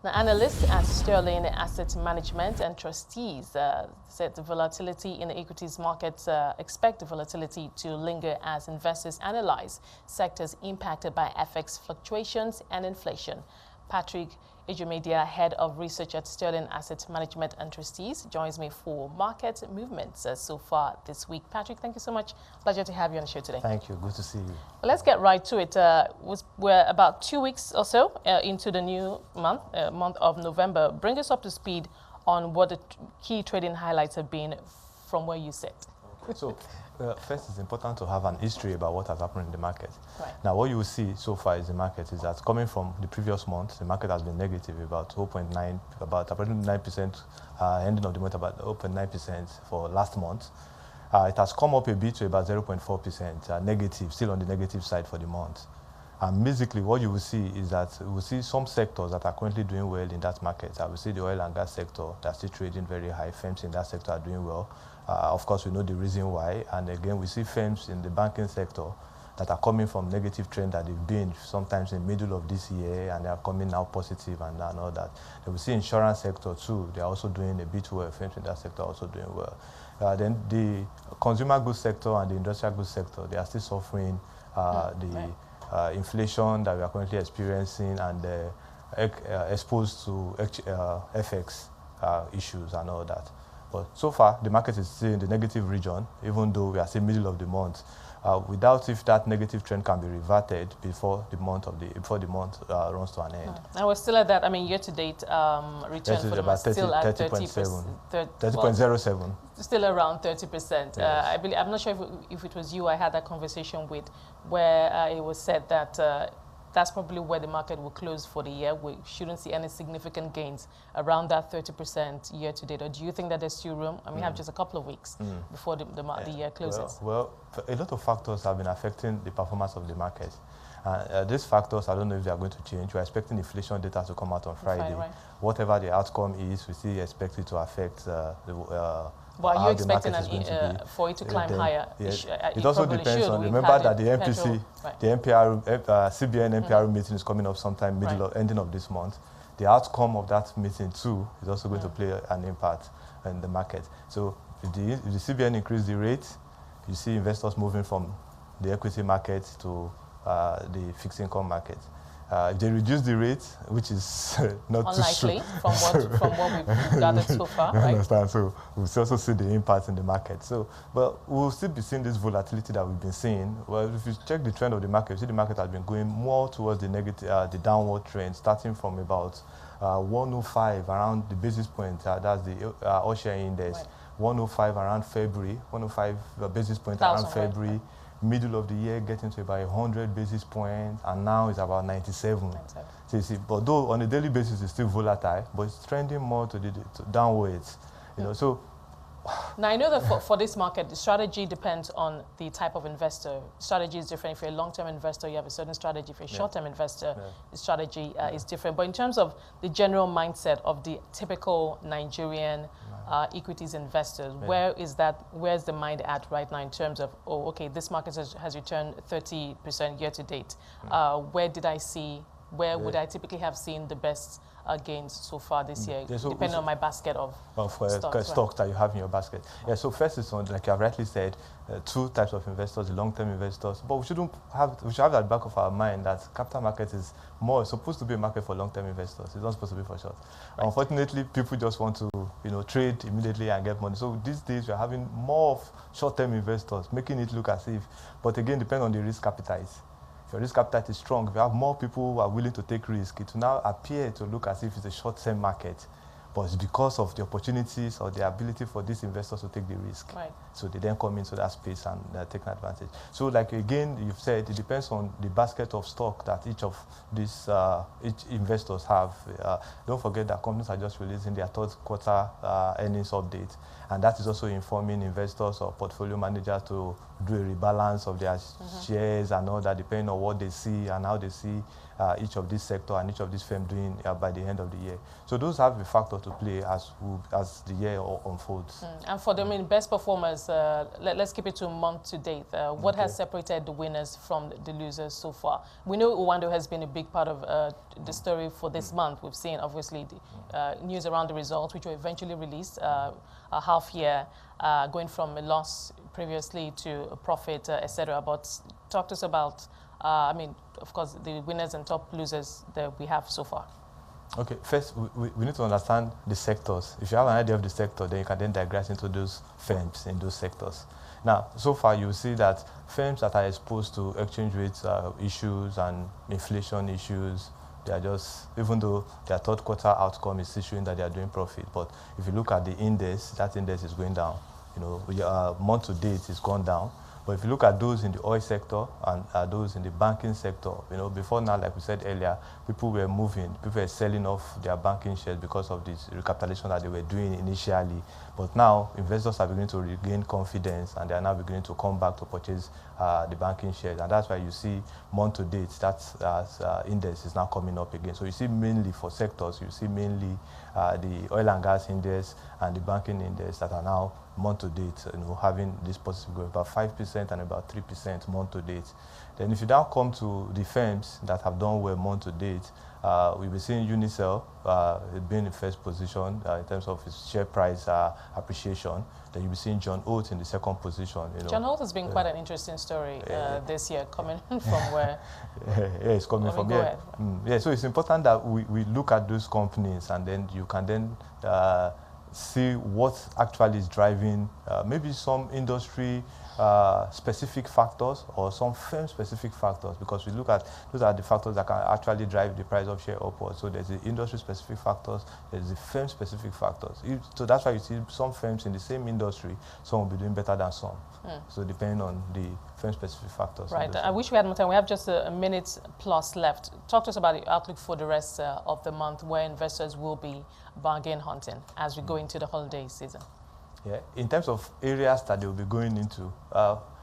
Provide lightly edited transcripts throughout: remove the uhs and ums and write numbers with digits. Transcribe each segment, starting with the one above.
The analysts at Sterling Asset Management and Trustees said the volatility in the equities markets expect the volatility to linger as investors analyze sectors impacted by FX fluctuations and inflation. Patrick Ejumedia, Head of Research at Sterling Asset Management and Trustees, joins me for market movements so far this week. Patrick, thank you so much. Pleasure to have you on the show today. Thank you. Good to see you. Well, let's get right to it. We're about 2 weeks or so into the new month, month of November. Bring us up to speed on what the key trading highlights have been from where you sit. Okay. So, first, it's important to have an history about what has happened in the market. Right. Now, what you will see so far is the market is that coming from the previous month, the market has been negative about 0.9, about approximately 9%, ending of the month about 0.9% for last month. It has come up a bit to about 0.4% negative, still on the negative side for the month. And basically, what you will see is that we will see some sectors that are currently doing well in that market. I will see the oil and gas sector that's still trading very high. Firms in that sector are doing well. Of course, we know the reason why. And again, we see firms in the banking sector that are coming from negative trend that they've been sometimes in the middle of this year, and they are coming now positive and all that. Then we see insurance sector too. They are also doing a bit well. Firms in that sector are also doing well. Then the consumer goods sector and the industrial goods sector, they are still suffering inflation that we are currently experiencing and exposed to FX issues and all that. But so far, the market is still in the negative region, even though we are still middle of the month. We doubt if that negative trend can be reverted before the month runs to an end. And we're still at that. I mean, year-to-date return for the month still at 30.07. Still around 30%. Yes. I believe, I'm not sure if it was you I had that conversation with, where it was said that that's probably where the market will close for the year. We shouldn't see any significant gains around that 30% year-to-date. Or do you think that there's still room? I mean, we have just a couple of weeks before the year closes. Well, a lot of factors have been affecting the performance of the market. These factors, I don't know if they are going to change. We're expecting inflation data to come out on Friday. Right. Whatever the outcome is, we still expect it to affect well, are you expecting for it to climb higher? Yes. It also depends on, remember that the MPC, the CBN NPR meeting is coming up sometime ending of this month. The outcome of that meeting too is also going to play an impact in the market. So if the CBN increase the rate, you see investors moving from the equity market to the fixed income market. If they reduce the rate, which is not unlikely too from what we've gathered so far, right? I understand. So we'll also see the impact in the market. So, well, we'll still be seeing this volatility that we've been seeing. Well, if you check the trend of the market, you see the market has been going more towards the negative, the downward trend, starting from about 105 around the basis point. That's the all-share index. Right. 105 around February, 105 basis point around February. Right. Middle of the year getting to about 100 basis points, and now it's about 97. So you see, but though on a daily basis it's still volatile, but it's trending more to downwards. You know, so. Now I know that for this market, the strategy depends on the type of investor. Strategy is different. If you're a long-term investor, you have a certain strategy. If you're a short-term investor, the strategy is different. But in terms of the general mindset of the typical Nigerian equities investors, where's the mind at right now in terms of, oh, okay, this market has returned 30% year to date. Where would I typically have seen the best gains so far this year, depending on my basket of stocks that you have in your basket? Yeah, so first is on, like you have rightly said, two types of investors, the long-term investors. But we should have that back of our mind that capital market is supposed to be a market for long-term investors. It's not supposed to be for short. Right. Unfortunately, people just want to trade immediately and get money. So these days we're having more of short-term investors, making it look as if, but again, depend on the risk appetite. If your risk appetite is strong, if you have more people who are willing to take risk, it will now appear to look as if it's a short-term market. But it's because of the opportunities or the ability for these investors to take the risk. Right. So they then come into that space and take an advantage. So like again, you've said, it depends on the basket of stock that each of these investors have. Don't forget that companies are just releasing their third quarter earnings update. And that is also informing investors or portfolio managers to do a rebalance of their shares and all that, depending on what they see and how they see each of these sector and each of these firms doing by the end of the year. So those have a factor to play as the year unfolds. And for the best performers, let's keep it to month to date. What has separated the winners from the losers so far? We know Owando has been a big part of the story for this month. We've seen, obviously, the news around the results, which were eventually released, a half year, going from a loss previously to a profit, etc. But talk to us about, I mean, of course, the winners and top losers that we have so far. Okay, first, we need to understand the sectors. If you have an idea of the sector, then you can then digress into those firms in those sectors. Now, so far, you see that firms that are exposed to exchange rate issues and inflation issues, they are just, even though their third quarter outcome is showing that they are doing profit, but if you look at the index, that index is going down. You know, month to date is gone down. But if you look at those in the oil sector and those in the banking sector, you know, before now, like we said earlier, people were moving, people were selling off their banking shares because of this recapitalization that they were doing initially. But now, investors are beginning to regain confidence and they are now beginning to come back to purchase the banking shares. And that's why you see month to date, that index is now coming up again. So you see mainly for sectors, you see mainly the oil and gas index and the banking index that are now month to date, you know, having this positive growth, about 5% and about 3% month to date. Then if you now come to the firms that have done well month to date, we'll be seeing Unicell being in first position in terms of its share price appreciation. Then you'll be seeing John Oates in the second position. You know. John Oates has been quite an interesting story this year, coming from where? Yeah, it's coming from here. Yeah, so it's important that we look at those companies and then you can then see what actually is driving maybe some industry specific factors or some firm specific factors, because we look at those are the factors that can actually drive the price of share upwards. So there's the industry specific factors, there's the firm specific factors. So that's why you see some firms in the same industry, some will be doing better than some. So depending on the firm specific factors. Right. I wish we had more time. We have just a minute plus left. Talk to us about the outlook for the rest of the month, where investors will be bargain hunting as we go into the holiday season. Yeah, in terms of areas that they will be going into,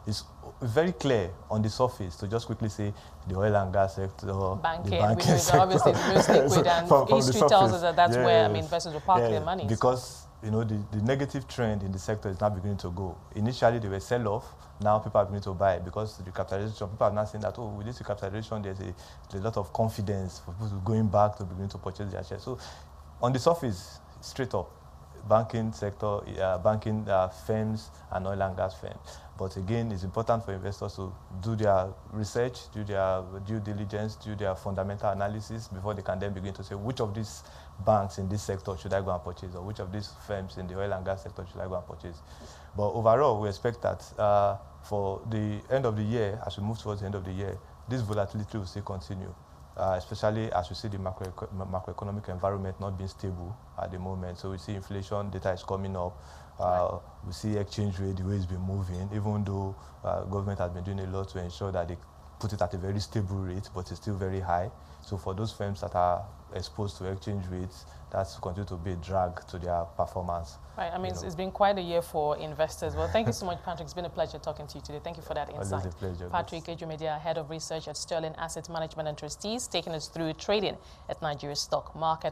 it's very clear on the surface to just quickly say the oil and gas sector, banking, the banking sector. Obviously the most liquid, and history tells us that that's where investors will park their money. Because you know the negative trend in the sector is now beginning to go. Initially they were sell-off. Now people are beginning to buy because the recapitalization. People are now saying that, oh, with this recapitalization, there's a lot of confidence for people going back to begin to purchase their shares. So on the surface, straight up, banking sector, banking firms and oil and gas firms. But again, it's important for investors to do their research, do their due diligence, do their fundamental analysis before they can then begin to say which of these banks in this sector should I go and purchase, or which of these firms in the oil and gas sector should I go and purchase. But overall, we expect that for the end of the year, as we move towards the end of the year, this volatility will still continue. Especially as we see the macroeconomic environment not being stable at the moment. So we see inflation data is coming up. We see exchange rate, the way it's been moving, even though government has been doing a lot to ensure that they put it at a very stable rate, but it's still very high. So for those firms that are exposed to exchange rates, that's continue to be a drag to their performance. Right. I mean, it's been quite a year for investors. Well, thank you so much, Patrick. It's been a pleasure talking to you today. Thank you for that insight. Always a pleasure. Patrick Ejumedia, Head of Research at Sterling Asset Management and Trustees, taking us through trading at Nigeria's stock market.